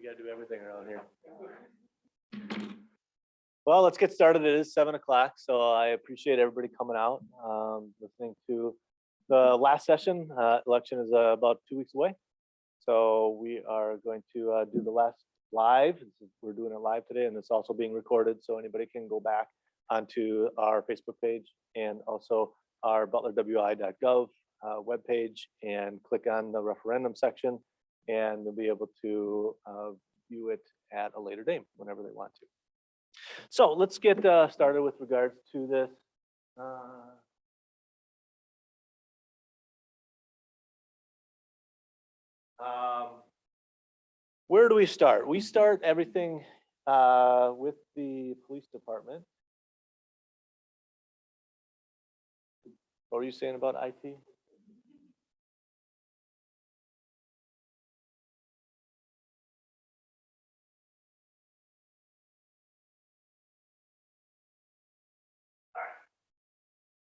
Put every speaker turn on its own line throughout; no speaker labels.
We got to do everything around here. Well, let's get started. It is 7 o'clock, so I appreciate everybody coming out, listening to the last session. Election is about 2 weeks away, so we are going to do the last live. We're doing it live today, and it's also being recorded, so anybody can go back onto our Facebook page and also our butlerwi.gov webpage and click on the referendum section, and they'll be able to view it at a later date whenever they want to. So let's get started with regards to this. Where do we start? We start everything with the police department. What were you saying about IT?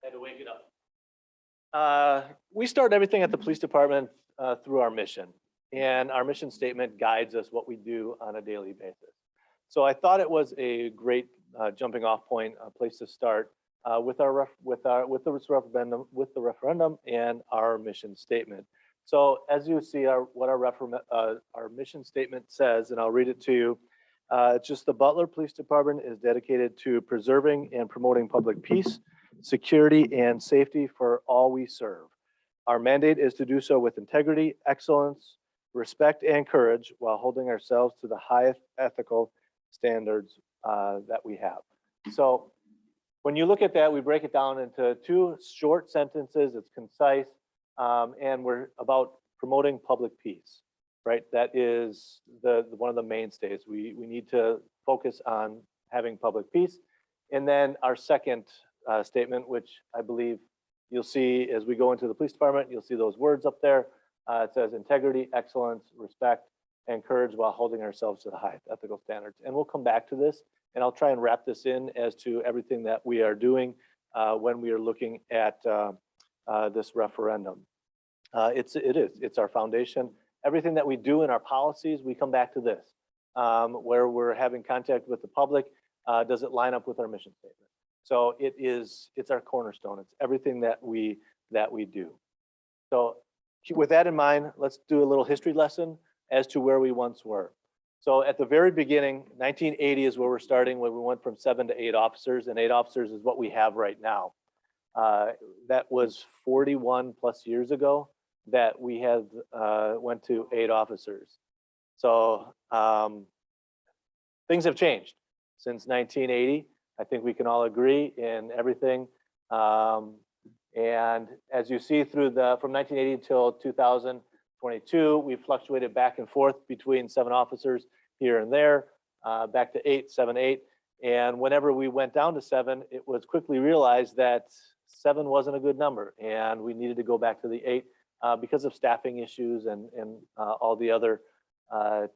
Had to wake it up. We start everything at the police department through our mission, and our mission statement guides us what we do on a daily basis. So I thought it was a great jumping off point, a place to start with the referendum and our mission statement. So as you see, what our mission statement says, and I'll read it to you. Just the Butler Police Department is dedicated to preserving and promoting public peace, security, and safety for all we serve. Our mandate is to do so with integrity, excellence, respect, and courage while holding ourselves to the highest ethical standards that we have. So when you look at that, we break it down into 2 short sentences. It's concise, and we're about promoting public peace, right? That is one of the mainstays. We need to focus on having public peace. And then our second statement, which I believe you'll see as we go into the police department, you'll see those words up there. It says integrity, excellence, respect, and courage while holding ourselves to the highest ethical standards. And we'll come back to this, and I'll try and wrap this in as to everything that we are doing when we are looking at this referendum. It's our foundation. Everything that we do in our policies, we come back to this, where we're having contact with the public. Does it line up with our mission statement? So it's our cornerstone. It's everything that we do. So with that in mind, let's do a little history lesson as to where we once were. So at the very beginning, 1980 is where we're starting, when we went from 7 to 8 officers, and 8 officers is what we have right now. That was 41 plus years ago that we had went to 8 officers. So things have changed since 1980. I think we can all agree in everything. And as you see from 1980 until 2022, we fluctuated back and forth between 7 officers here and there, back to 8, 7, 8. And whenever we went down to 7, it was quickly realized that 7 wasn't a good number, and we needed to go back to the 8 because of staffing issues and all the other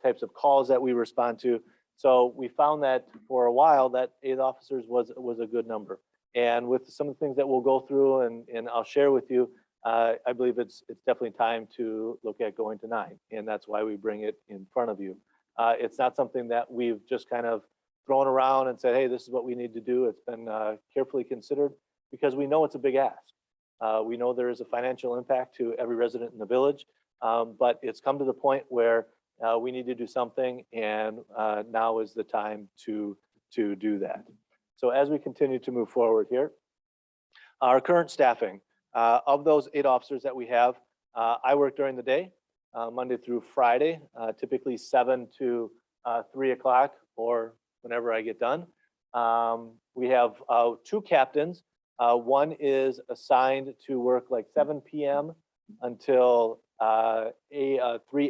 types of calls that we respond to. So we found that for a while that 8 officers was a good number. And with some of the things that we'll go through and I'll share with you, I believe it's definitely time to look at going to 9. And that's why we bring it in front of you. It's not something that we've just kind of thrown around and said, hey, this is what we need to do. It's been carefully considered because we know it's a big ask. We know there is a financial impact to every resident in the village, but it's come to the point where we need to do something, and now is the time to do that. So as we continue to move forward here, our current staffing, of those 8 officers that we have, I work during the day, Monday through Friday, typically 7 to 3 o'clock or whenever I get done. We have 2 captains. One is assigned to work like 7 p.m. until 3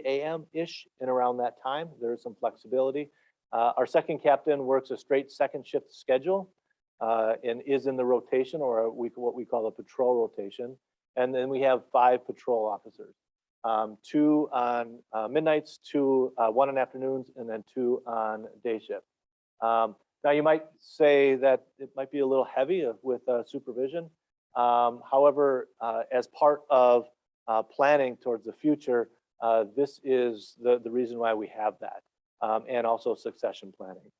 a.m.-ish, and around that time. There is some flexibility. Our second captain works a straight second shift schedule and is in the rotation, or what we call a patrol rotation. And then we have 5 patrol officers, 2 on midnights, 1 on afternoons, and then 2 on day shift. Now you might say that it might be a little heavy with supervision. However, as part of planning towards the future, this is the reason why we have that. and also succession planning,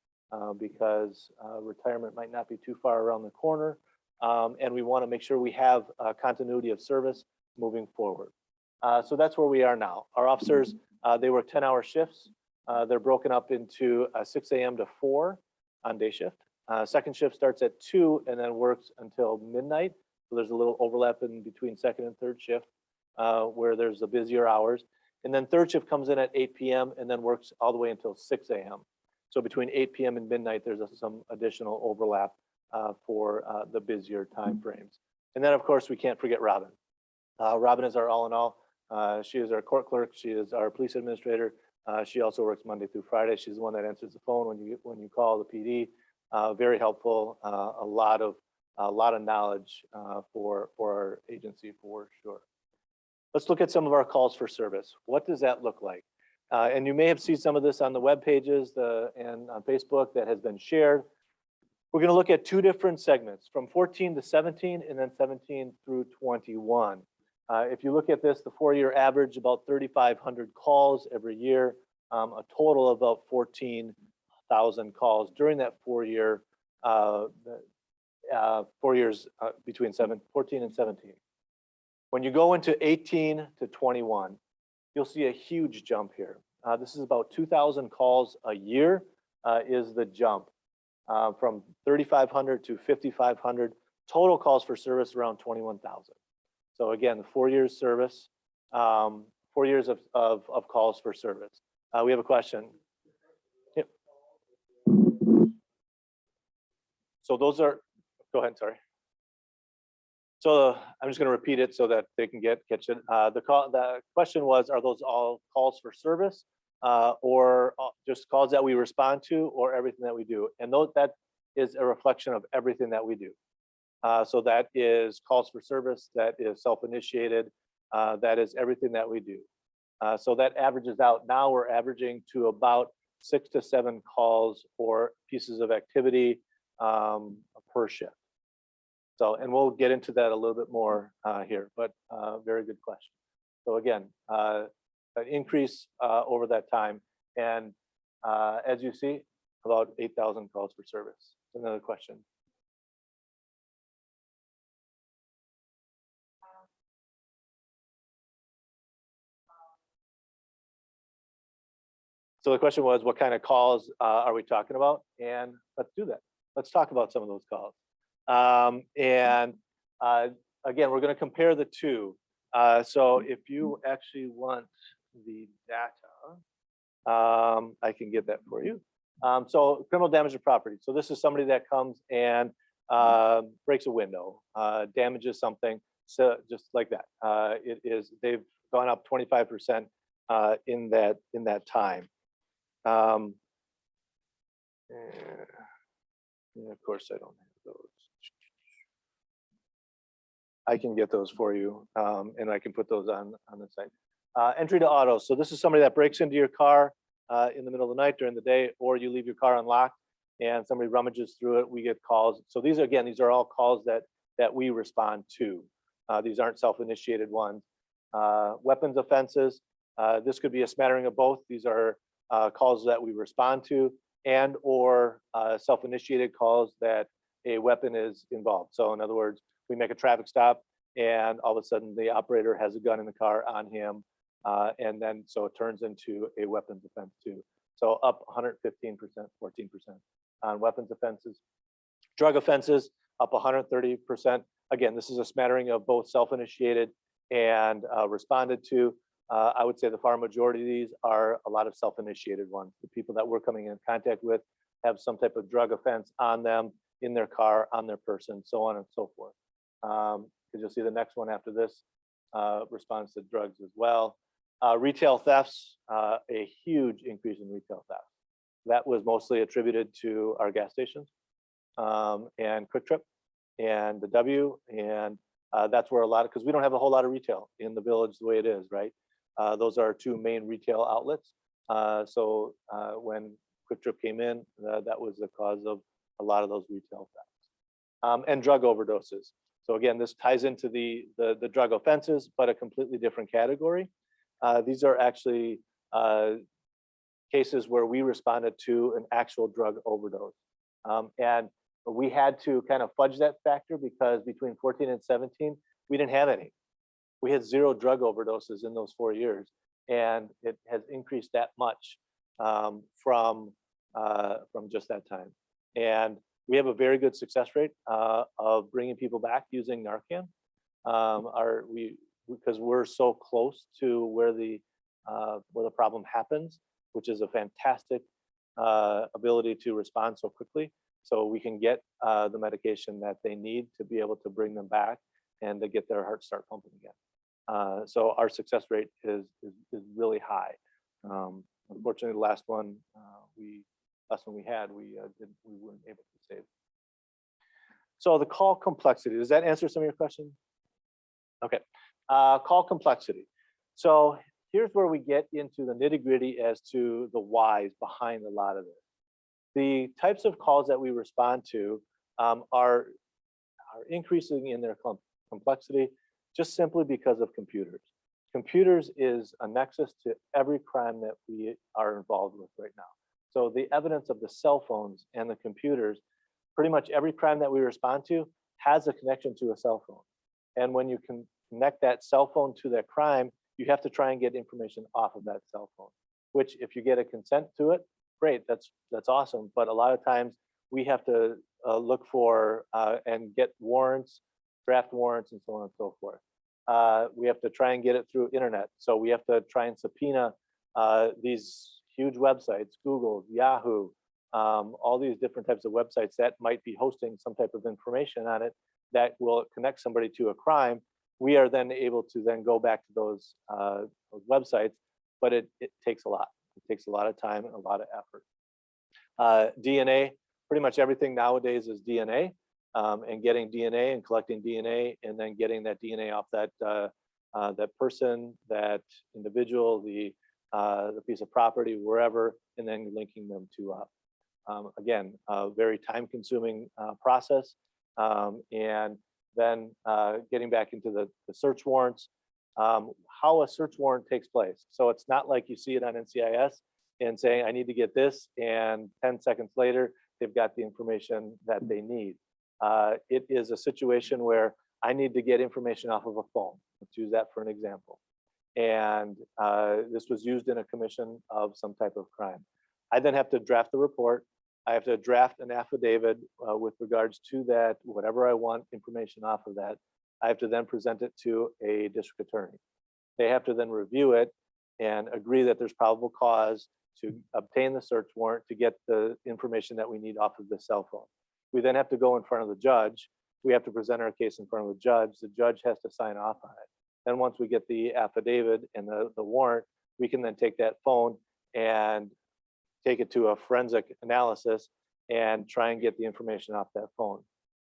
because retirement might not be too far around the corner, and we want to make sure we have continuity of service moving forward. So that's where we are now. Our officers, they work 10-hour shifts. They're broken up into 6 a.m. to 4 on day shift. Second shift starts at 2 and then works until midnight. So there's a little overlap in between second and third shift, where there's the busier hours. And then third shift comes in at 8 p.m. and then works all the way until 6 a.m. So between 8 p.m. and midnight, there's some additional overlap for the busier time frames. And then, of course, we can't forget Robin. Robin is our all in all. She is our court clerk. She is our police administrator. She also works Monday through Friday. She's the one that answers the phone when you call the PD. Very helpful. A lot of knowledge for our agency for sure. Let's look at some of our calls for service. What does that look like? And you may have seen some of this on the web pages and on Facebook that has been shared. We're going to look at 2 different segments, from 14 to 17 and then 17 through 21. If you look at this, the 4-year average, about 3,500 calls every year, a total of about 14,000 calls during that 4 year, 4 years between 14 and 17. When you go into 18 to 21, you'll see a huge jump here. This is about 2,000 calls a year is the jump, from 3,500 to 5,500. Total calls for service around 21,000. So again, the 4 years service, 4 years of calls for service. We have a question. Yep. So those are, go ahead, sorry. So I'm just going to repeat it so that they can catch it. The question was, are those all calls for service, or just calls that we respond to, or everything that we do? And that is a reflection of everything that we do. So that is calls for service, that is self-initiated, that is everything that we do. So that averages out. Now we're averaging to about 6 to 7 calls or pieces of activity per shift. So, and we'll get into that a little bit more here, but very good question. So again, an increase over that time. And as you see, about 8,000 calls for service. Another question. So the question was, what kind of calls are we talking about? And let's do that. Let's talk about some of those calls. Again, we're going to compare the two. So if you actually want the data, I can get that for you. So criminal damage to property. So this is somebody that comes and breaks a window, damages something. So just like that, they've gone up 25% in that time. And of course, I don't have those. I can get those for you, and I can put those on the site. Entry to auto. So this is somebody that breaks into your car in the middle of the night, during the day, or you leave your car unlocked and somebody rummages through it. We get calls. So these are all calls that we respond to. These aren't self-initiated ones. Weapons offenses. This could be a smattering of both. These are calls that we respond to, and or self-initiated calls that a weapon is involved. So in other words, we make a traffic stop and all of a sudden the operator has a gun in the car on him, and then so it turns into a weapons offense too. So up 115%, 14% on weapons offenses. Drug offenses up 130%. Again, this is a smattering of both self-initiated and responded to. I would say the far majority of these are a lot of self-initiated ones. The people that we're coming in contact with have some type of drug offense on them, in their car, on their person, so on and so forth. Because you'll see the next one after this responds to drugs as well. Retail thefts, a huge increase in retail theft. That was mostly attributed to our gas stations and Quick Trip and the W, and that's where a lot of, because we don't have a whole lot of retail in the village the way it is, right? Those are our two main retail outlets. So when Quick Trip came in, that was the cause of a lot of those retail thefts. And drug overdoses. So again, this ties into the drug offenses, but a completely different category. These are actually cases where we responded to an actual drug overdose. And we had to kind of fudge that factor because between 14 and 17, we didn't have any. We had 0 drug overdoses in those 4 years, and it has increased that much from just that time. And we have a very good success rate of bringing people back using Narcan. Because we're so close to where the problem happens, which is a fantastic ability to respond so quickly. So we can get the medication that they need to be able to bring them back and to get their heart start pumping again. So our success rate is really high. Unfortunately, the last one we had, we weren't able to save. So the call complexity, does that answer some of your questions? Okay, call complexity. So here's where we get into the nitty-gritty as to the whys behind a lot of this. The types of calls that we respond to are increasing in their complexity just simply because of computers. Computers is a nexus to every crime that we are involved with right now. So the evidence of the cell phones and the computers, pretty much every crime that we respond to has a connection to a cell phone. And when you can connect that cell phone to that crime, you have to try and get information off of that cell phone, which if you get a consent to it, great, that's awesome. But a lot of times we have to look for and get warrants, draft warrants, and so on and so forth. We have to try and get it through internet. So we have to try and subpoena these huge websites, Google, Yahoo, all these different types of websites that might be hosting some type of information on it that will connect somebody to a crime. We are then able to then go back to those websites, but it takes a lot. It takes a lot of time and a lot of effort. DNA, pretty much everything nowadays is DNA, and getting DNA and collecting DNA and then getting that DNA off that person, that individual, the piece of property, wherever, and then linking them to again, a very time-consuming process. And then getting back into the search warrants, how a search warrant takes place. So it's not like you see it on NCIS and saying, I need to get this, and 10 seconds later, they've got the information that they need. It is a situation where I need to get information off of a phone. Let's use that for an example. And this was used in a commission of some type of crime. I then have to draft the report. I have to draft an affidavit with regards to that, whatever I want information off of that. I have to then present it to a district attorney. They have to then review it and agree that there's probable cause to obtain the search warrant to get the information that we need off of the cell phone. We then have to go in front of the judge. We have to present our case in front of the judge. The judge has to sign off on it. Then once we get the affidavit and the warrant, we can then take that phone and take it to a forensic analysis and try and get the information off that phone.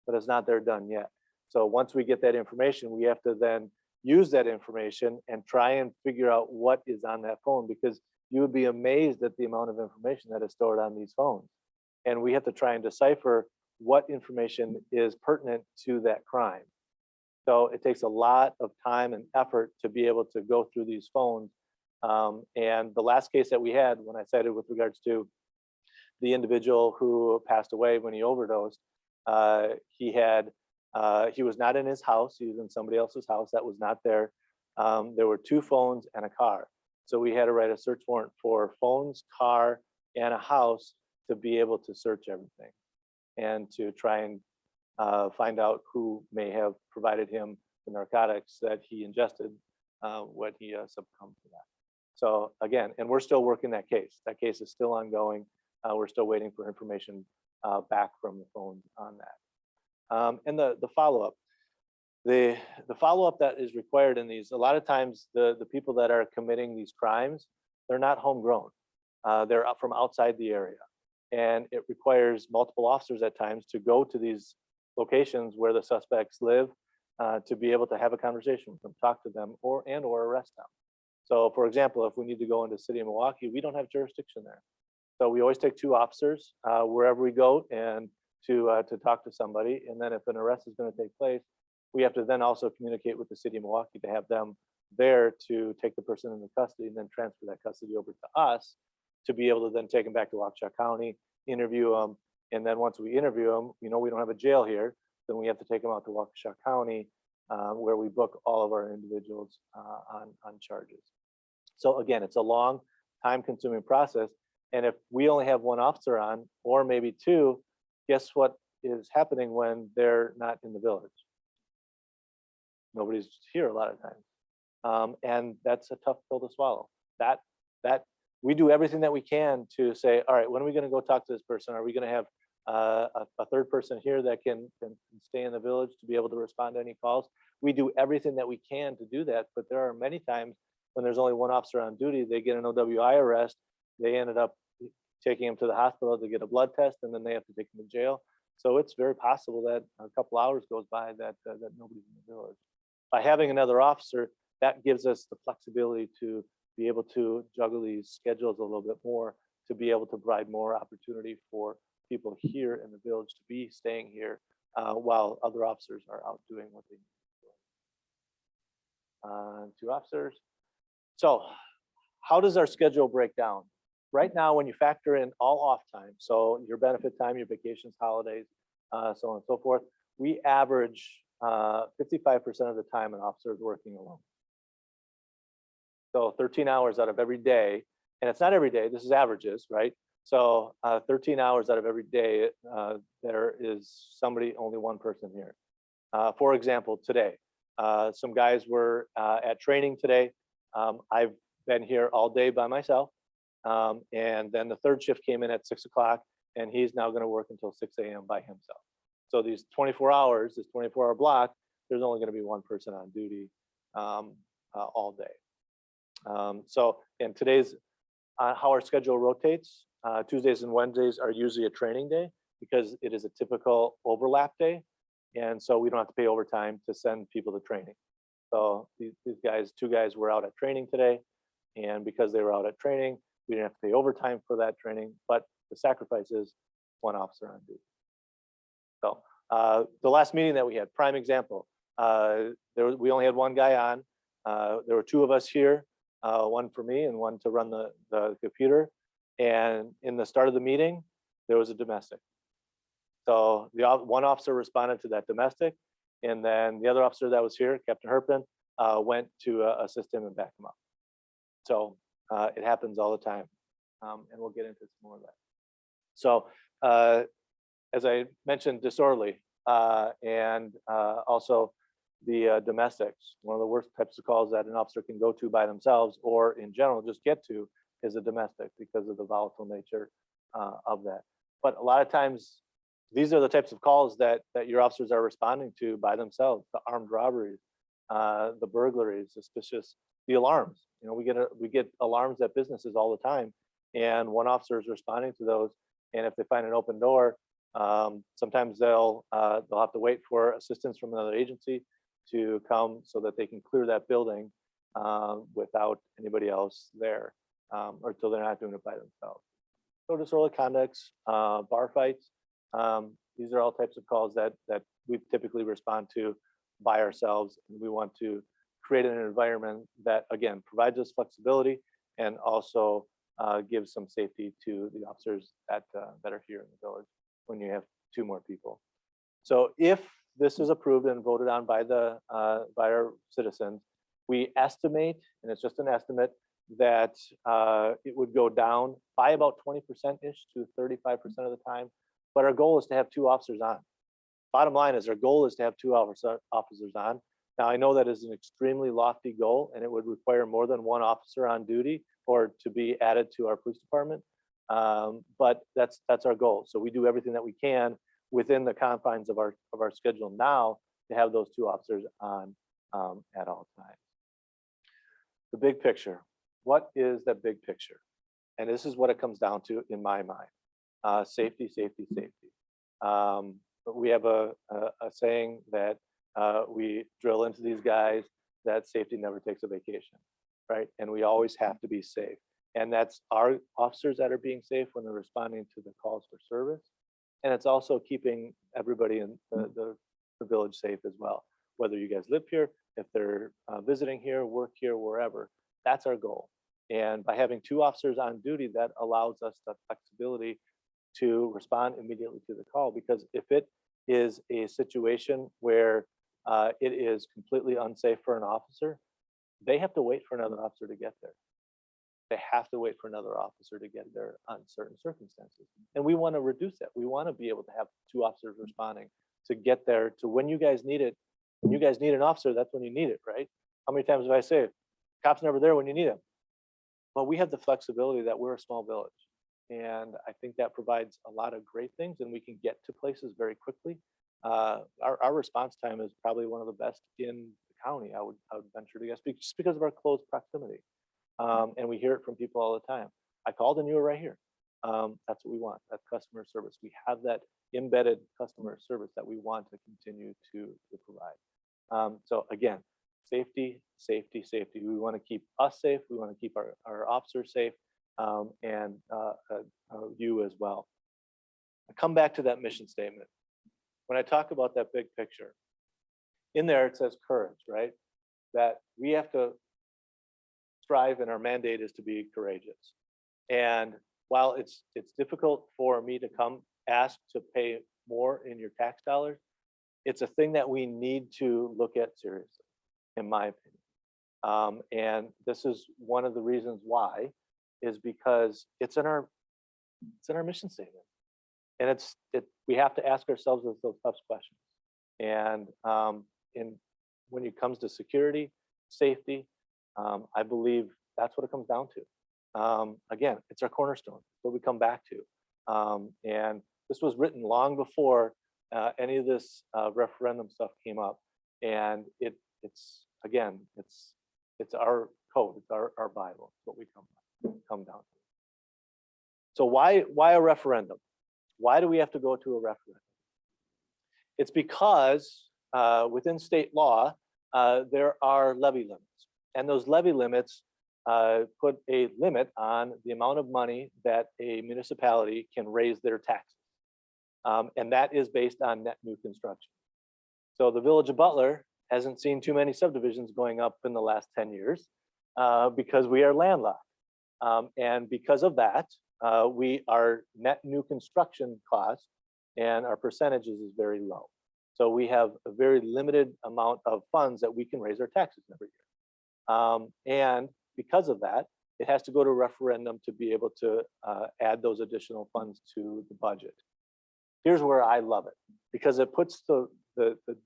But it's not there done yet. So once we get that information, we have to then use that information and try and figure out what is on that phone, because you would be amazed at the amount of information that is stored on these phones. And we have to try and decipher what information is pertinent to that crime. So it takes a lot of time and effort to be able to go through these phones. And the last case that we had, when I cited with regards to the individual who passed away when he overdosed, he was not in his house. He was in somebody else's house that was not there. There were 2 phones and a car. So we had to write a search warrant for phones, car, and a house to be able to search everything and to try and find out who may have provided him the narcotics that he ingested when he succumbed to that. So again, and we're still working that case. That case is still ongoing. We're still waiting for information back from the phones on that. And the follow-up. The follow-up that is required in these, a lot of times the people that are committing these crimes, they're not homegrown. They're from outside the area. And it requires multiple officers at times to go to these locations where the suspects live to be able to have a conversation with them, talk to them, or arrest them. So for example, if we need to go into the city of Milwaukee, we don't have jurisdiction there. So we always take 2 officers wherever we go and to talk to somebody. And then if an arrest is going to take place, we have to then also communicate with the city of Milwaukee to have them there to take the person into custody and then transfer that custody over to us to be able to then take them back to Waukesha County, interview them. And then once we interview them, we don't have a jail here, then we have to take them out to Waukesha County, where we book all of our individuals on charges. So again, it's a long, time-consuming process. And if we only have one officer on, or maybe two, guess what is happening when they're not in the village? Nobody's here a lot of times. And that's a tough pill to swallow. That we do everything that we can to say, all right, when are we going to go talk to this person? Are we going to have a third person here that can stay in the village to be able to respond to any calls? We do everything that we can to do that, but there are many times when there's only one officer on duty, they get an OWI arrest, they ended up taking him to the hospital to get a blood test, and then they have to take him to jail. So it's very possible that a couple hours goes by that nobody's in the village. By having another officer, that gives us the flexibility to be able to juggle these schedules a little bit more, to be able to provide more opportunity for people here in the village to be staying here while other officers are out doing what they need to do. 2 officers. So how does our schedule break down? Right now, when you factor in all off time, so your benefit time, your vacations, holidays, so on and so forth, we average 55% of the time an officer is working alone. So 13 hours out of every day, and it's not every day, this is averages, right? So 13 hours out of every day, there is only one person here. For example, today, some guys were at training today. I've been here all day by myself. And then the third shift came in at 6 o'clock, and he's now going to work until 6 a.m. by himself. So these 24 hours, this 24-hour block, there's only going to be one person on duty all day. And today's how our schedule rotates. Tuesdays and Wednesdays are usually a training day because it is a typical overlap day. And so we don't have to pay overtime to send people to training. So these guys, 2 guys were out at training today. And because they were out at training, we didn't have to pay overtime for that training, but the sacrifice is one officer on duty. So the last meeting that we had, prime example, we only had one guy on. There were 2 of us here, one for me and one to run the computer. And in the start of the meeting, there was a domestic. So the one officer responded to that domestic, and then the other officer that was here, Captain Herpin, went to assist him and back him up. So it happens all the time, and we'll get into some more of that. So as I mentioned, disorderly and also the domestics. One of the worst types of calls that an officer can go to by themselves or in general just get to is a domestic because of the volatile nature of that. But a lot of times, these are the types of calls that your officers are responding to by themselves: the armed robberies, the burglaries, the alarms. We get alarms at businesses all the time, and one officer is responding to those. And if they find an open door, sometimes they'll have to wait for assistance from another agency to come so that they can clear that building without anybody else there, or until they're not doing it by themselves. So disorderly conducts, bar fights. These are all types of calls that we typically respond to by ourselves, and we want to create an environment that, again, provides us flexibility and also gives some safety to the officers that are here in the village when you have 2 more people. So if this is approved and voted on by our citizens, we estimate, and it's just an estimate, that it would go down by about 20%-ish to 35% of the time. But our goal is to have 2 officers on. Bottom line is our goal is to have 2 officers on. Now, I know that is an extremely lofty goal, and it would require more than 1 officer on duty or to be added to our police department. But that's our goal. So we do everything that we can within the confines of our schedule now to have those 2 officers on at all times. The big picture. What is that big picture? And this is what it comes down to in my mind. Safety, safety, safety. We have a saying that we drill into these guys that safety never takes a vacation, right? And we always have to be safe. And that's our officers that are being safe when they're responding to the calls for service. And it's also keeping everybody in the village safe as well. Whether you guys live here, if they're visiting here, work here, wherever, that's our goal. And by having 2 officers on duty, that allows us the flexibility to respond immediately to the call. Because if it is a situation where it is completely unsafe for an officer, they have to wait for another officer to get there. They have to wait for another officer to get there on certain circumstances. And we want to reduce that. We want to be able to have 2 officers responding to get there to when you guys need it. When you guys need an officer, that's when you need it, right? How many times have I said, cop's never there when you need him? Well, we have the flexibility that we're a small village. And I think that provides a lot of great things, and we can get to places very quickly. Our response time is probably one of the best in the county, I would venture to guess, just because of our close proximity. And we hear it from people all the time. I called and you were right here. That's what we want, that customer service. We have that embedded customer service that we want to continue to provide. So again, safety, safety, safety. We want to keep us safe. We want to keep our officers safe, and you as well. I come back to that mission statement. When I talk about that big picture, in there it says courage, right? That we have to strive, and our mandate is to be courageous. And while it's difficult for me to come ask to pay more in your tax dollars, it's a thing that we need to look at seriously, in my opinion. And this is one of the reasons why, is because it's in our mission statement, and we have to ask ourselves those tough questions. And when it comes to security, safety, I believe that's what it comes down to. Again, it's our cornerstone, what we come back to. And this was written long before any of this referendum stuff came up. And it's our code, it's our Bible, it's what we come down to. So why a referendum? Why do we have to go to a referendum? It's because within state law, there are levy limits. And those levy limits put a limit on the amount of money that a municipality can raise their taxes. And that is based on net new construction. So the Village of Butler hasn't seen too many subdivisions going up in the last 10 years because we are landlocked. And because of that, our net new construction cost and our percentages is very low. So we have a very limited amount of funds that we can raise our taxes every year. And because of that, it has to go to a referendum to be able to add those additional funds to the budget. Here's where I love it, because it puts the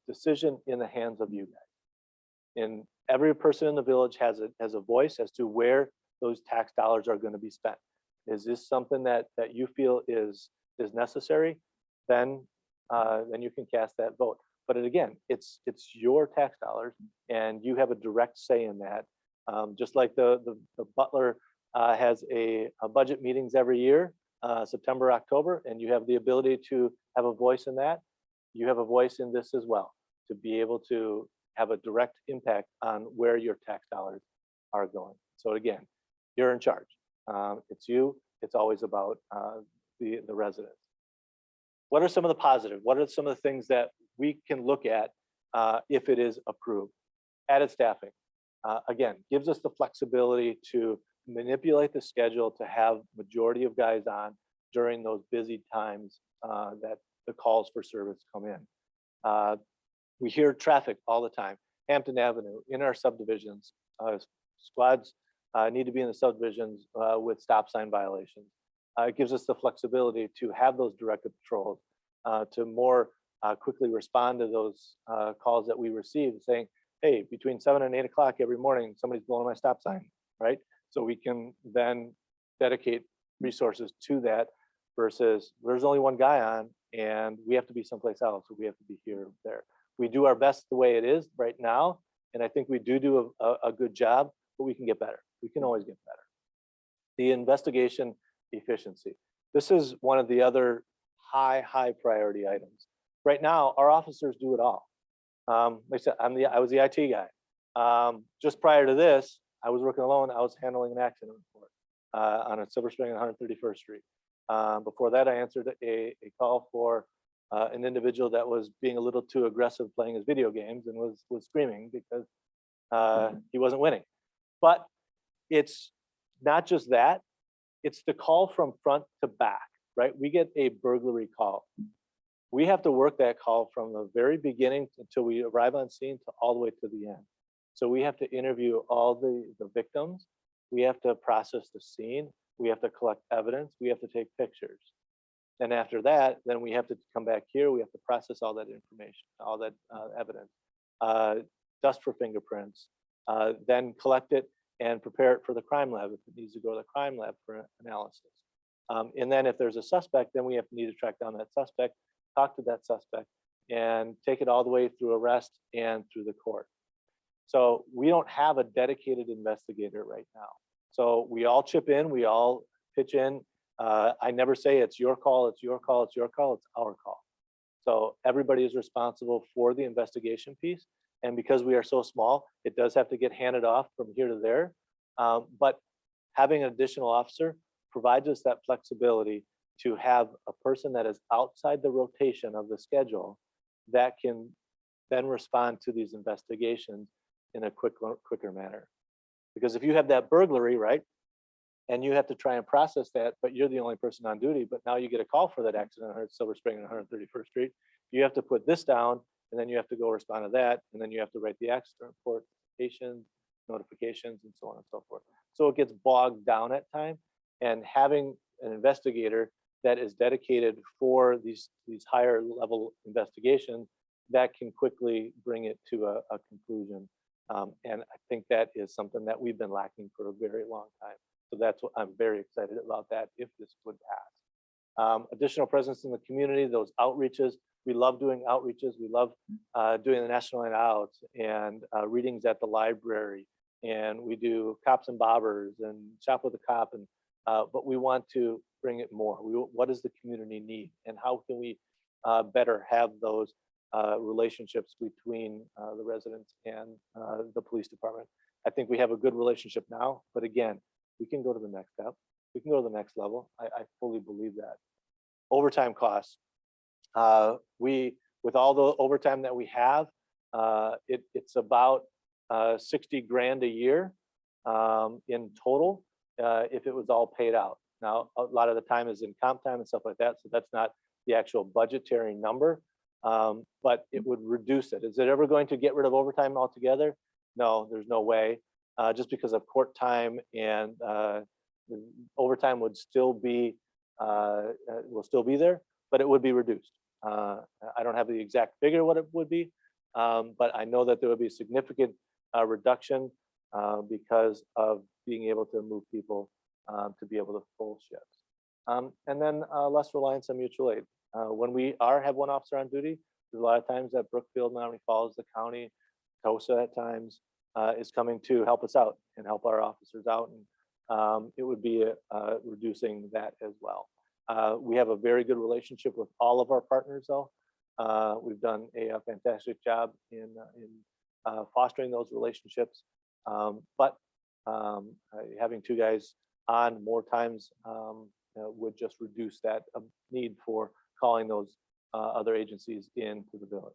decision in the hands of you guys. And every person in the village has a voice as to where those tax dollars are going to be spent. Is this something that you feel is necessary? Then you can cast that vote. But again, it's your tax dollars, and you have a direct say in that. Just like the Butler has a budget meetings every year, September, October, and you have the ability to have a voice in that. You have a voice in this as well, to be able to have a direct impact on where your tax dollars are going. So again, you're in charge. It's you. It's always about the residents. What are some of the positive? What are some of the things that we can look at if it is approved? Added staffing. Again, gives us the flexibility to manipulate the schedule to have majority of guys on during those busy times that the calls for service come in. We hear traffic all the time. Hampton Avenue, in our subdivisions, squads need to be in the subdivisions with stop sign violations. It gives us the flexibility to have those directed patrols to more quickly respond to those calls that we receive saying, hey, between 7 and 8 o'clock every morning, somebody's blowing my stop sign, right? So we can then dedicate resources to that versus there's only one guy on and we have to be someplace else. So we have to be here or there. We do our best the way it is right now. And I think we do a good job, but we can get better. We can always get better. The investigation efficiency. This is one of the other high priority items. Right now, our officers do it all. Like I said, I was the IT guy. Just prior to this, I was working alone. I was handling an accident report on a Silver Spring on 131st Street. Before that, I answered a call for an individual that was being a little too aggressive playing his video games and was screaming because he wasn't winning. But it's Not just that, it's the call from front to back, right? We get a burglary call. We have to work that call from the very beginning until we arrive on scene to all the way to the end. So we have to interview all the victims. We have to process the scene. We have to collect evidence. We have to take pictures. And after that, then we have to come back here. We have to process all that information, all that evidence, dust for fingerprints, then collect it and prepare it for the crime lab if it needs to go to the crime lab for analysis. And then if there's a suspect, then we need to track down that suspect, talk to that suspect, and take it all the way through arrest and through the court. So we don't have a dedicated investigator right now. So we all chip in, we all pitch in. I never say it's your call, it's your call, it's your call, it's our call. So everybody is responsible for the investigation piece. And because we are so small, it does have to get handed off from here to there. But having an additional officer provides us that flexibility to have a person that is outside the rotation of the schedule that can then respond to these investigations in a quicker manner. Because if you have that burglary, right, and you have to try and process that, but you're the only person on duty, but now you get a call for that accident on Silver Spring and 131st Street, you have to put this down, and then you have to go respond to that, and then you have to write the accident report, notifications, and so on and so forth. So it gets bogged down at time, and having an investigator that is dedicated for these higher level investigations that can quickly bring it to a conclusion. And I think that is something that we've been lacking for a very long time. So that's what I'm very excited about, that if this would pass. Additional presence in the community, those outreaches. We love doing outreaches. We love doing the National Night Outs and readings at the library. And we do cops and bobbers and shop with a cop. And but we want to bring it more. What does the community need? And how can we better have those relationships between the residents and the police department? I think we have a good relationship now, but again, we can go to the next step. We can go to the next level. I fully believe that. Overtime costs. With all the overtime that we have, it's about 60 grand a year in total if it was all paid out. Now, a lot of the time is in comp time and stuff like that, so that's not the actual budgetary number, but it would reduce it. Is it ever going to get rid of overtime altogether? No, there's no way. Just because of court time, and overtime would still be will still be there, but it would be reduced. I don't have the exact figure what it would be, but I know that there would be a significant reduction because of being able to move people to be able to full shifts. And then less reliance on mutual aid. When we have one officer on duty, there's a lot of times that Brookfield, Menominee Falls, the county, TOSA at times is coming to help us out and help our officers out. And it would be reducing that as well. We have a very good relationship with all of our partners though. We've done a fantastic job in fostering those relationships. But having two guys on more times would just reduce that need for calling those other agencies into the village.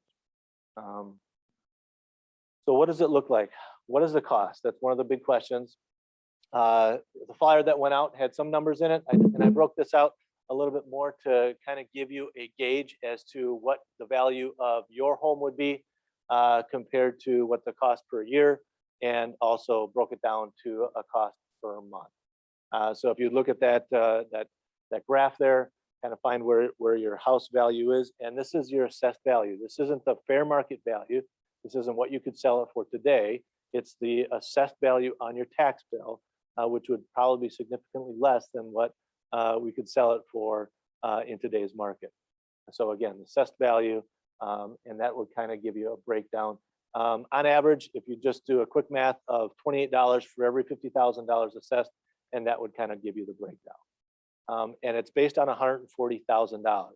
So what does it look like? What is the cost? That's one of the big questions. The flyer that went out had some numbers in it, and I broke this out a little bit more to kind of give you a gauge as to what the value of your home would be compared to what the cost per year, and also broke it down to a cost per month. So if you look at that graph there, kind of find where your house value is, and this is your assessed value. This isn't the fair market value. This isn't what you could sell it for today. It's the assessed value on your tax bill, which would probably be significantly less than what we could sell it for in today's market. So again, assessed value, and that would kind of give you a breakdown. On average, if you just do a quick math of $28 for every $50,000 assessed, and that would kind of give you the breakdown. And it's based on $140,000.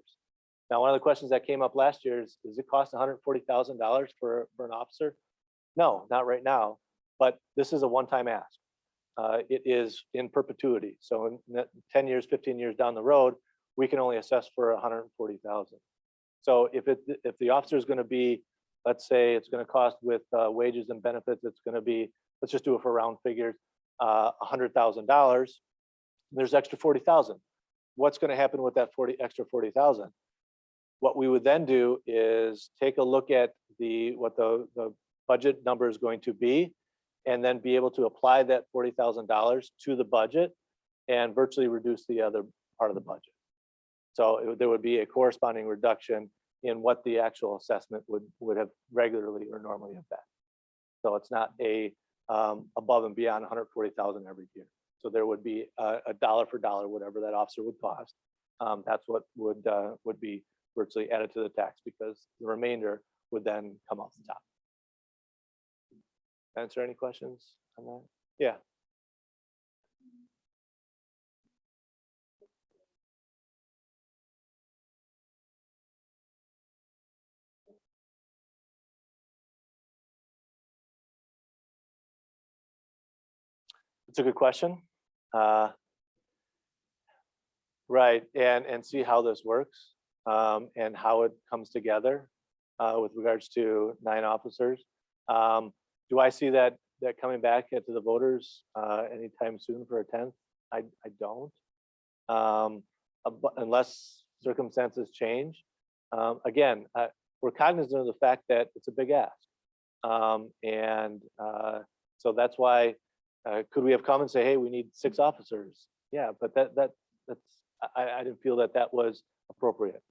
Now, one of the questions that came up last year is, does it cost $140,000 for an officer? No, not right now, but this is a one-time ask. It is in perpetuity. So in 10 years, 15 years down the road, we can only assess for $140,000. So if the officer is going to be, let's say it's going to cost with wages and benefits, it's going to be, let's just do it for round figures, $100,000, there's extra 40,000. What's going to happen with that extra 40,000? What we would then do is take a look at what the budget number is going to be, and then be able to apply that $40,000 to the budget and virtually reduce the other part of the budget. So there would be a corresponding reduction in what the actual assessment would have regularly or normally have been. So it's not a above and beyond 140,000 every year. So there would be a dollar for dollar, whatever that officer would cost. That's what would be virtually added to the tax, because the remainder would then come off the top. Answer any questions on that? Yeah. It's a good question. Right, and see how this works, and how it comes together with regards to 9 officers. Do I see that coming back to the voters anytime soon for a 10th? I don't, unless circumstances change. Again, we're cognizant of the fact that it's a big ask, and so that's why. Could we have come and say, hey, we need 6 officers? Yeah, but that's I didn't feel that was appropriate.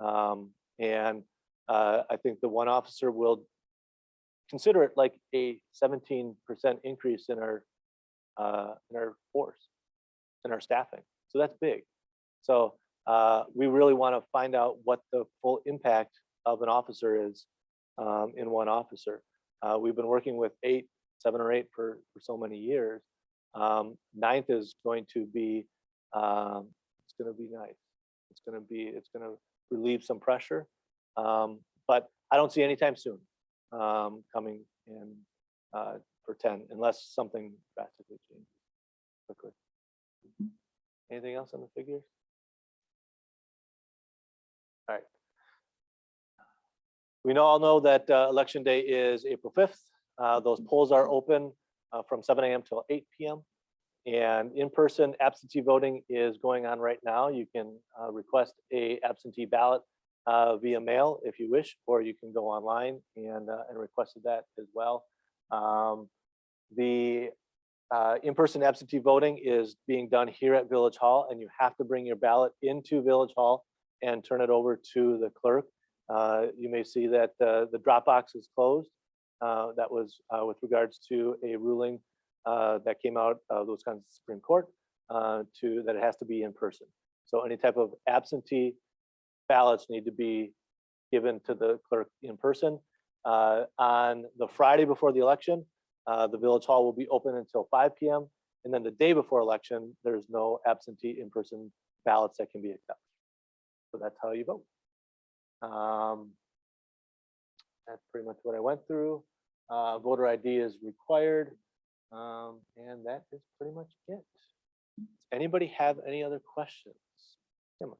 And I think the 1 officer will consider it like a 17% increase in our force, in our staffing. So that's big. So we really want to find out what the full impact of an officer is in 1 officer. We've been working with 7 or 8 for so many years. 9th is going to be, it's going to be nice. It's going to relieve some pressure, but I don't see anytime soon coming in for 10, unless something drastically changes quickly. Anything else on the figures? All right. We all know that election day is April 5th. Those polls are open from 7 a.m. till 8 p.m. And in-person absentee voting is going on right now. You can request a absentee ballot via mail if you wish, or you can go online and request that as well. The in-person absentee voting is being done here at Village Hall, and you have to bring your ballot into Village Hall and turn it over to the clerk. You may see that the drop box is closed. That was with regards to a ruling that came out of the Wisconsin Supreme Court that it has to be in person. So any type of absentee ballots need to be given to the clerk in person. On the Friday before the election, the Village Hall will be open until 5 p.m. And then the day before election, there's no absentee in-person ballots that can be accepted. So that's how you vote. That's pretty much what I went through. Voter ID is required. And that is pretty much it. Does anybody have any other questions? Come on.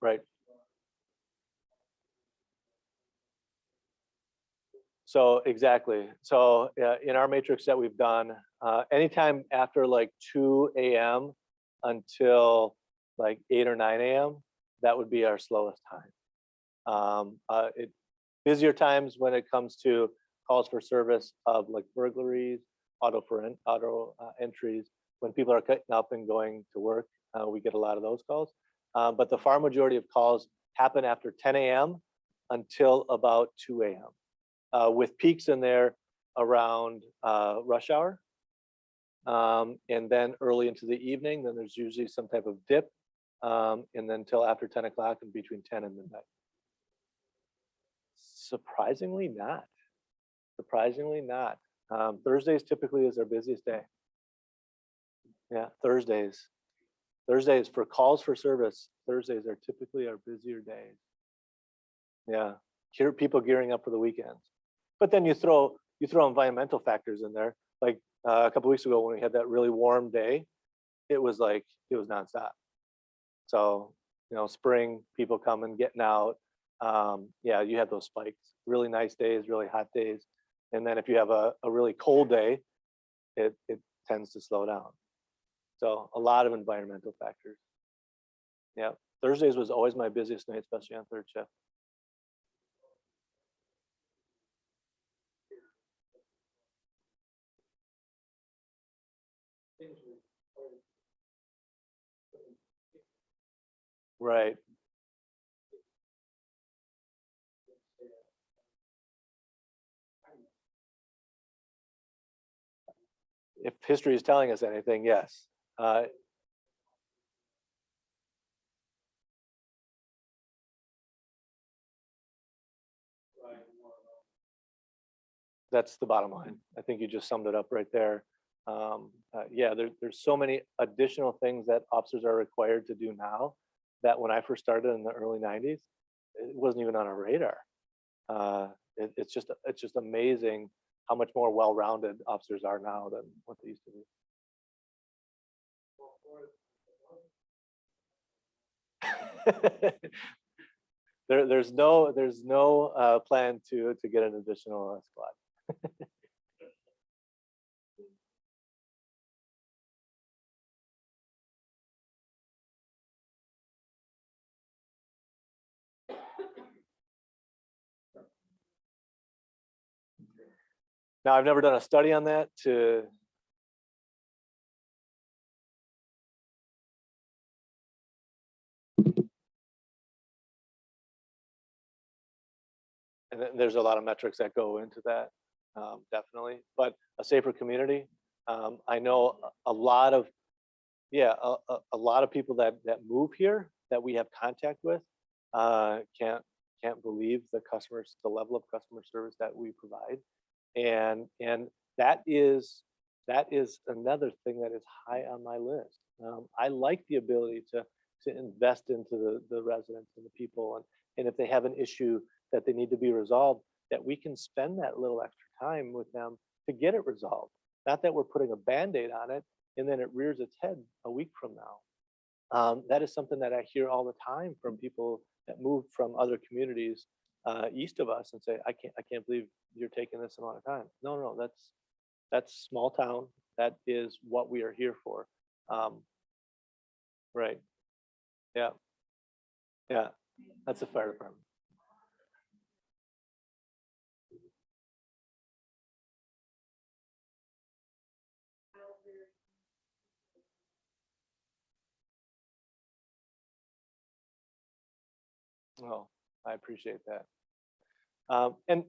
Right. So exactly. So in our matrix that we've done, anytime after like 2 a.m. until like 8 or 9 a.m., that would be our slowest time. Busier times when it comes to calls for service of like burglaries, auto entries, when people are cutting up and going to work, we get a lot of those calls. But the far majority of calls happen after 10 a.m. until about 2 a.m. With peaks in there around rush hour. And then early into the evening, then there's usually some type of dip. And then until after 10 o'clock and between 10 and midnight. Surprisingly not. Surprisingly not. Thursdays typically is our busiest day. Yeah, Thursdays. Thursdays for calls for service, Thursdays are typically our busier days. Yeah, people gearing up for the weekends. But then you throw environmental factors in there. Like a couple weeks ago when we had that really warm day, it was nonstop. So, spring, people coming, getting out. Yeah, you have those spikes, really nice days, really hot days. And then if you have a really cold day, it tends to slow down. So a lot of environmental factors. Yeah, Thursdays was always my busiest night, especially on third shift. Right. If history is telling us anything, yes. That's the bottom line. I think you just summed it up right there. Yeah, there's so many additional things that officers are required to do now that when I first started in the early 90s, it wasn't even on our radar. It's just amazing how much more well-rounded officers are now than what they used to be. There's no plan to get an additional squad. Now, I've never done a study on that and there's a lot of metrics that go into that, definitely. But a safer community, I know a lot of, yeah, a lot of people that move here that we have contact with can't believe the level of customer service that we provide, and that is another thing that is high on my list. I like the ability to invest into the residents and the people, and if they have an issue that they need to be resolved, that we can spend that little extra time with them to get it resolved. Not that we're putting a Band-Aid on it and then it rears its head a week from now. That is something that I hear all the time from people that move from other communities east of us and say, I can't believe you're taking this amount of time. No, that's small town. That is what we are here for. Right. Yeah. Yeah. That's the fire department. Oh, I appreciate that. And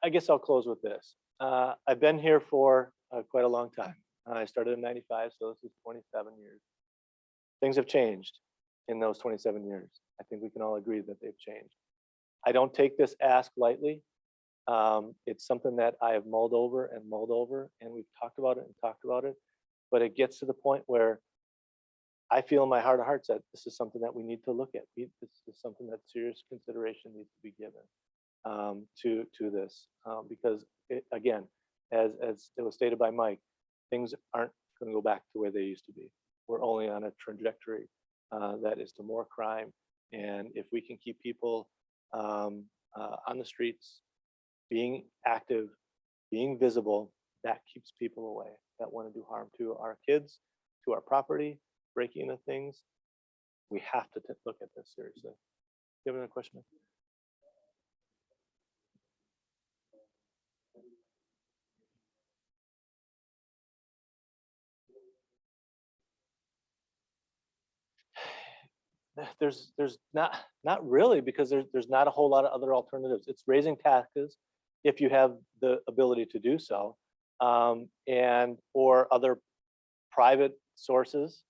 I guess I'll close with this. I've been here for quite a long time. I started in '95, so this is 27 years. Things have changed in those 27 years. I think we can all agree that they've changed. I don't take this ask lightly. It's something that I have mulled over, and we've talked about it and talked about it. But it gets to the point where I feel in my heart of hearts that this is something that we need to look at. This is something that serious consideration needs to be given to this, because again, as it was stated by Mike, things aren't going to go back to where they used to be. We're only on a trajectory that is to more crime, and if we can keep people on the streets, being active, being visible, that keeps people away that want to do harm to our kids, to our property, breaking into things. We have to look at this seriously. Do you have another question? There's not really, because there's not a whole lot of other alternatives. It's raising taxes if you have the ability to do so, and or other private sources,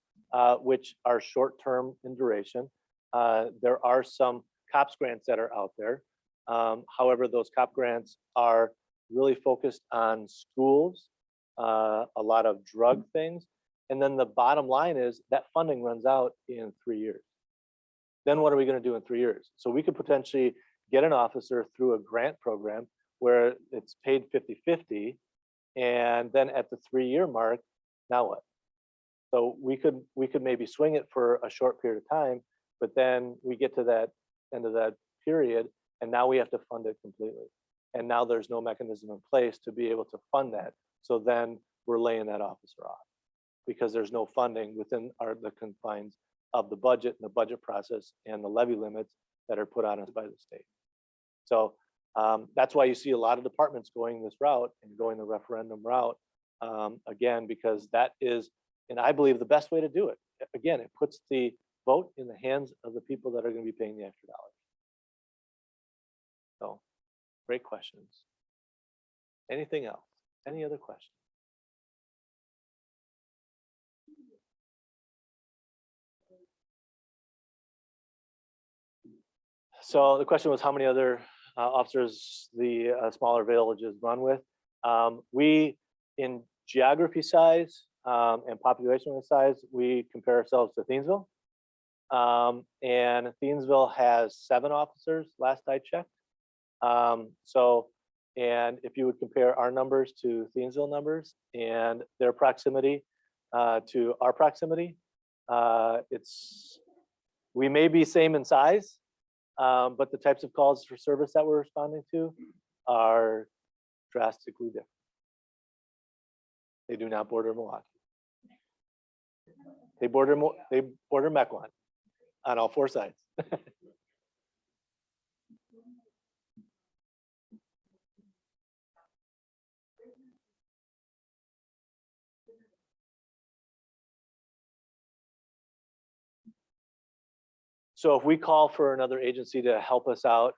which are short-term in duration. There are some COPS grants that are out there. However, those COP grants are really focused on schools, a lot of drug things. And then the bottom line is that funding runs out in 3 years. Then what are we going to do in 3 years? So we could potentially get an officer through a grant program, where it's paid 50-50, and then at the 3-year mark, now what? So we could maybe swing it for a short period of time, but then we get to that end of that period, and now we have to fund it completely. And now there's no mechanism in place to be able to fund that. So then we're laying that officer off because there's no funding within the confines of the budget and the budget process and the levy limits that are put on us by the state. So that's why you see a lot of departments going this route and going the referendum route, again, because that is, and I believe, the best way to do it. Again, it puts the vote in the hands of the people that are going to be paying the extra dollars. So, great questions. Anything else? Any other questions? So the question was how many other officers the smaller villages run with. We, in geography size and population size, we compare ourselves to Thiensville. And Thiensville has 7 officers, last I checked. And if you would compare our numbers to Thiensville numbers and their proximity to our proximity, we may be same in size, but the types of calls for service that we're responding to are drastically different. They do not border Milwaukee. They border Mequon on all 4 sides. So if we call for another agency to help us out,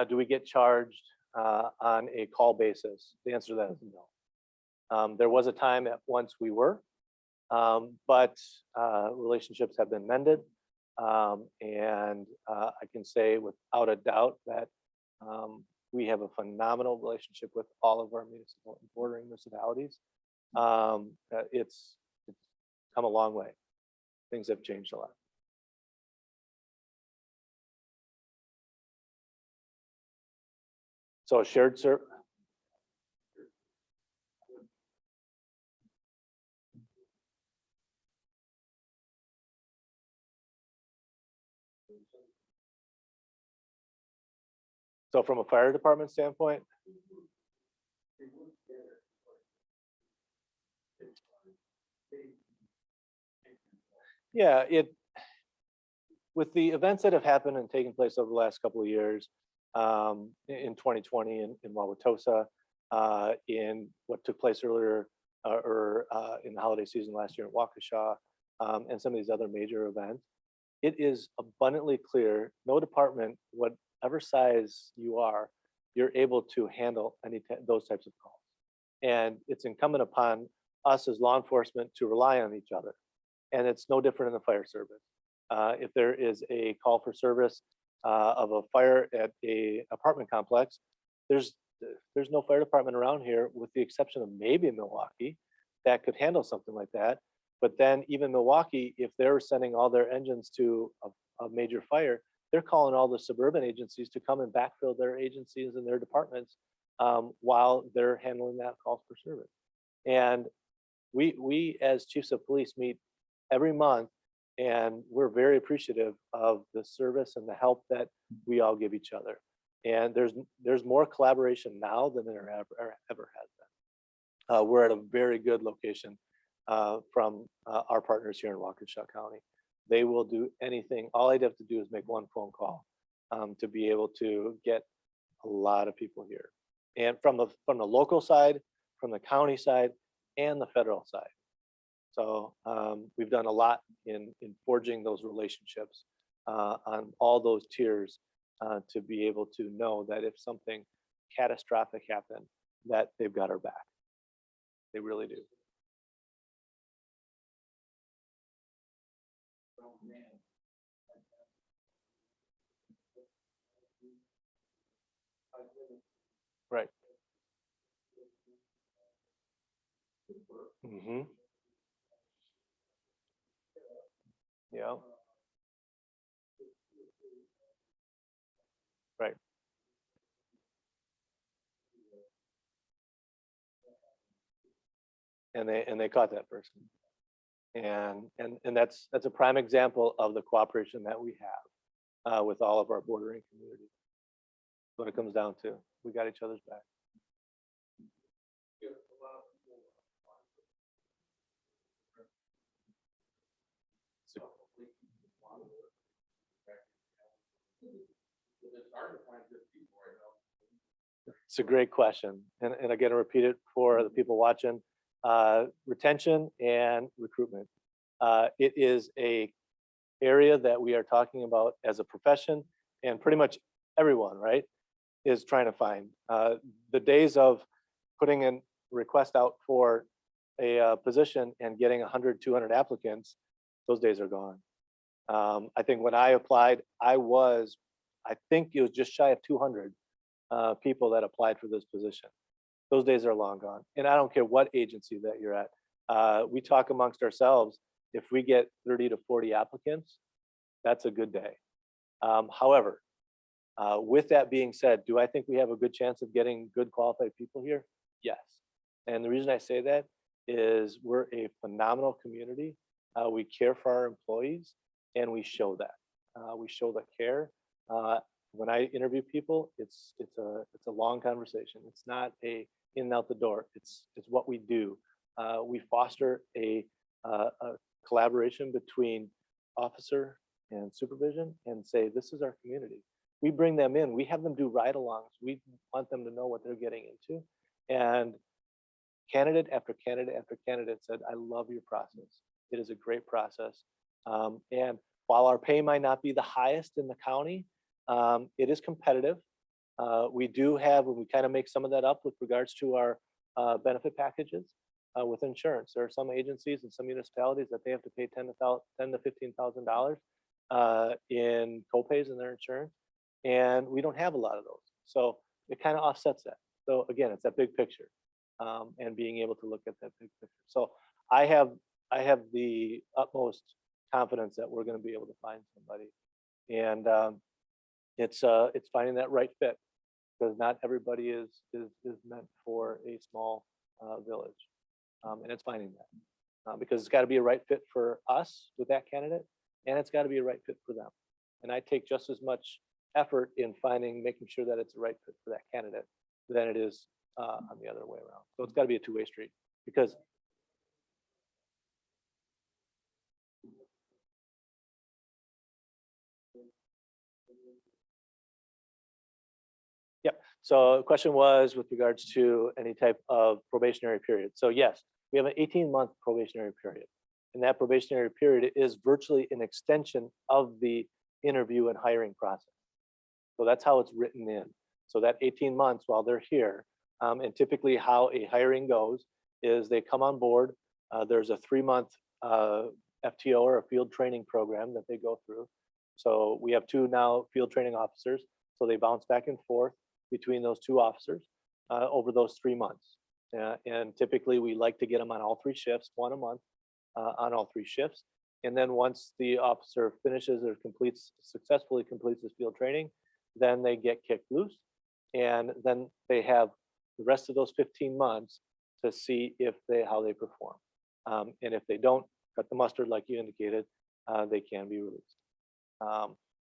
do we get charged on a call basis? The answer to that is no. There was a time at once we were, but relationships have been mended. And I can say without a doubt that we have a phenomenal relationship with all of our municipal and bordering municipalities. It's come a long way. Things have changed a lot. So shared service. So from a fire department standpoint, yeah, with the events that have happened and taken place over the last couple of years, in 2020 in Wauwatosa, in what took place earlier or in the holiday season last year in Waukesha, and some of these other major events, it is abundantly clear, no department, whatever size you are, you're able to handle those types of calls. And it's incumbent upon us as law enforcement to rely on each other. And it's no different in the fire service. If there is a call for service of a fire at a apartment complex, there's no fire department around here, with the exception of maybe Milwaukee, that could handle something like that. But then even Milwaukee, if they're sending all their engines to a major fire, they're calling all the suburban agencies to come and backfill their agencies and their departments while they're handling that call for service. And we as chiefs of police meet every month, and we're very appreciative of the service and the help that we all give each other. And there's more collaboration now than there ever has been. We're at a very good location from our partners here in Waukesha County. They will do anything. All I'd have to do is make one phone call to be able to get a lot of people here. And from the local side, from the county side, and the federal side. So we've done a lot in forging those relationships on all those tiers to be able to know that if something catastrophic happened, that they've got our back. They really do. Right. Mm-hmm. Yeah. Right. and they caught that person. And that's a prime example of the cooperation that we have with all of our bordering communities. What it comes down to, we got each other's back. It's a great question. And again, I repeat it for the people watching, retention and recruitment. It is a area that we are talking about as a profession, and pretty much everyone, right, is trying to find. The days of putting in request out for a position and getting 100, 200 applicants, those days are gone. I think when I applied, I think it was just shy of 200 people that applied for this position. Those days are long gone. And I don't care what agency that you're at. We talk amongst ourselves, if we get 30 to 40 applicants, that's a good day. However, with that being said, do I think we have a good chance of getting good qualified people here? Yes. And the reason I say that is we're a phenomenal community. We care for our employees, and we show that. We show the care. When I interview people, it's a long conversation. It's not a in and out the door. It's what we do. We foster a collaboration between officer and supervision, and say, this is our community. We bring them in. We have them do ride-alongs. We want them to know what they're getting into. And candidate after candidate after candidate said, I love your process. It is a great process. And while our pay might not be the highest in the county, it is competitive. We do have, and we kind of make some of that up with regards to our benefit packages with insurance. There are some agencies and some municipalities that they have to pay $10,000 to $15,000 in copays in their insurance, and we don't have a lot of those. So it kind of offsets that. So again, it's that big picture, and being able to look at that big picture. So I have the utmost confidence that we're going to be able to find somebody, and it's finding that right fit, because not everybody is meant for a small village, and it's finding that because it's got to be a right fit for us with that candidate, and it's got to be a right fit for them. And I take just as much effort in making sure that it's a right fit for that candidate than it is on the other way around. So it's got to be a two-way street, because yep. So the question was with regards to any type of probationary period. So yes, we have an 18-month probationary period, and that probationary period is virtually an extension of the interview and hiring process. So that's how it's written in. So that 18 months while they're here, and typically how a hiring goes is they come on board. There's a 3-month FTO, or a field training program, that they go through. So we have 2 now field training officers. So they bounce back and forth between those 2 officers over those 3 months. And typically we like to get them on all 3 shifts, 1 a month on all 3 shifts. And then once the officer finishes or successfully completes his field training, then they get kicked loose. And then they have the rest of those 15 months to see how they perform. And if they don't cut the mustard, like you indicated, they can be released.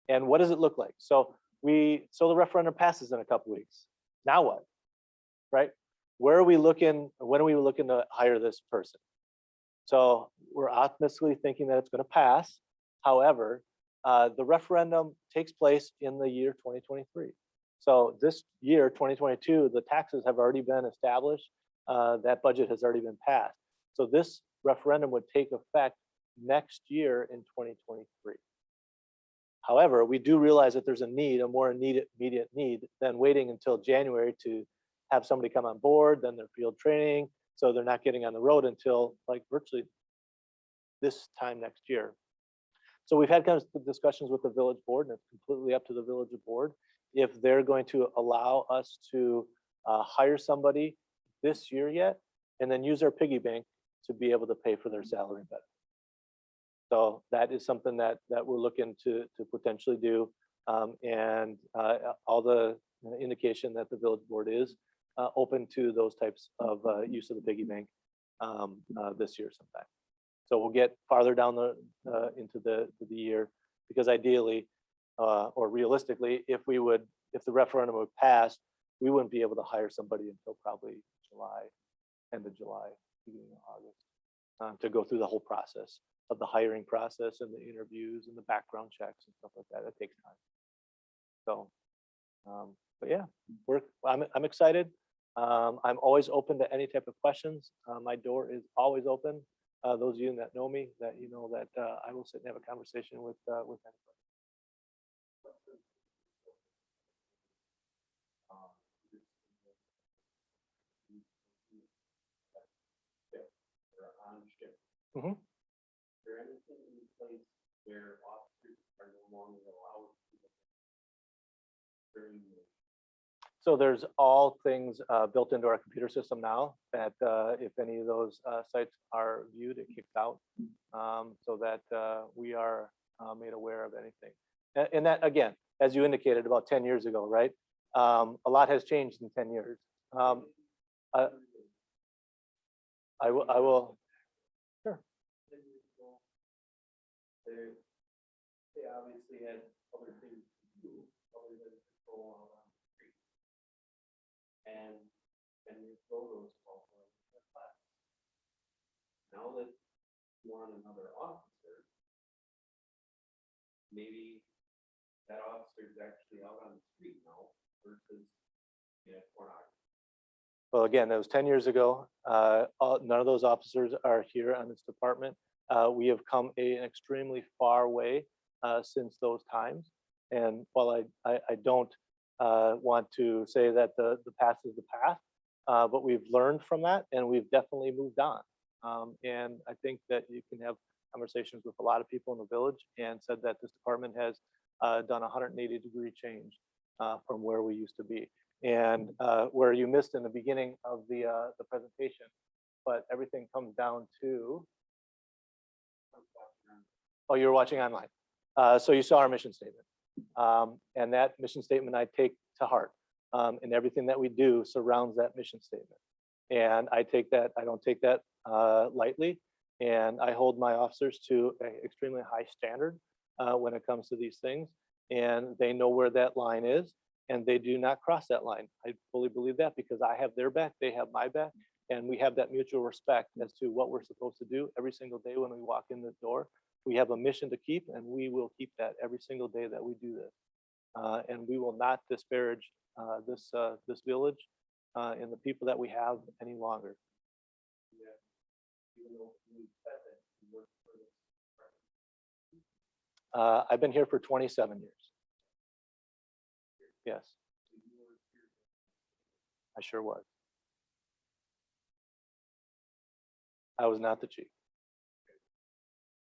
And what does it look like? So the referendum passes in a couple weeks. Now what, right? Where are we looking? When are we looking to hire this person? So we're optimistically thinking that it's going to pass. However, the referendum takes place in the year 2023. So this year, 2022, the taxes have already been established. That budget has already been passed. So this referendum would take effect next year in 2023. However, we do realize that there's a more immediate need than waiting until January to have somebody come on board, then their field training. So they're not getting on the road until like virtually this time next year. So we've had kind of discussions with the village board, and it's completely up to the village board if they're going to allow us to hire somebody this year yet, and then use our piggy bank to be able to pay for their salary and benefits. So that is something that we're looking to potentially do, and all the indication that the village board is open to those types of use of the piggy bank this year sometime. So we'll get farther down into the year, because ideally, or realistically, if the referendum would pass, we wouldn't be able to hire somebody until probably July, end of July, beginning of August, to go through the whole process of the hiring process and the interviews and the background checks and stuff like that. That takes time. So, but yeah, I'm excited. I'm always open to any type of questions. My door is always open. Those of you that know me, that you know that I will sit and have a conversation with anybody. Mhm.
Is there anything in place where officers are no longer allowed to during the
So there's all things built into our computer system now that if any of those sites are viewed, it kicks out, so that we are made aware of anything. And that, again, as you indicated, about 10 years ago, right? A lot has changed in 10 years. I will. Sure.
They obviously had other things to do other than patrol out on the street. And you throw those calls on the class. Now that you want another officer, maybe that officer is actually out on the street now versus in a pornography.
Well, again, that was 10 years ago. None of those officers are here on this department. We have come an extremely far way since those times. And while I don't want to say that the past is the past, but we've learned from that and we've definitely moved on. And I think that you can have conversations with a lot of people in the village and said that this department has done a 180-degree change from where we used to be. And where you missed in the beginning of the presentation, but everything comes down to, oh, you were watching online. So you saw our mission statement. And that mission statement I take to heart. And everything that we do surrounds that mission statement. And I don't take that lightly. And I hold my officers to an extremely high standard when it comes to these things. And they know where that line is. And they do not cross that line. I fully believe that because I have their back, they have my back, and we have that mutual respect as to what we're supposed to do every single day when we walk in the door. We have a mission to keep, and we will keep that every single day that we do this. And we will not disparage this village and the people that we have any longer. I've been here for 27 years. Yes, I sure was. I was not the chief.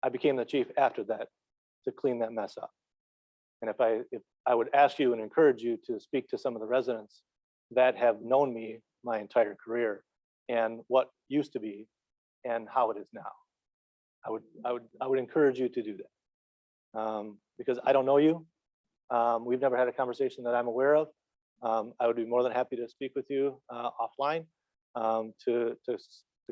I became the chief after that to clean that mess up. And if I would ask you and encourage you to speak to some of the residents that have known me my entire career and what used to be and how it is now, I would encourage you to do that because I don't know you. We've never had a conversation that I'm aware of. I would be more than happy to speak with you offline to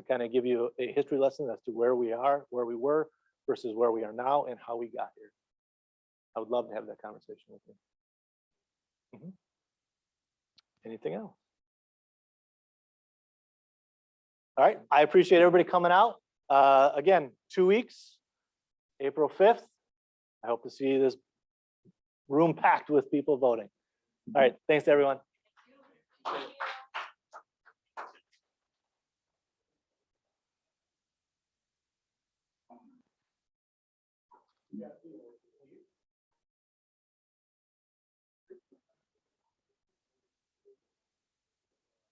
kind of give you a history lesson as to where we are, where we were versus where we are now and how we got here. I would love to have that conversation with you. Mm-hmm. Anything else? All right, I appreciate everybody coming out. Again, 2 weeks, April 5th. I hope to see this room packed with people voting. All right, thanks everyone.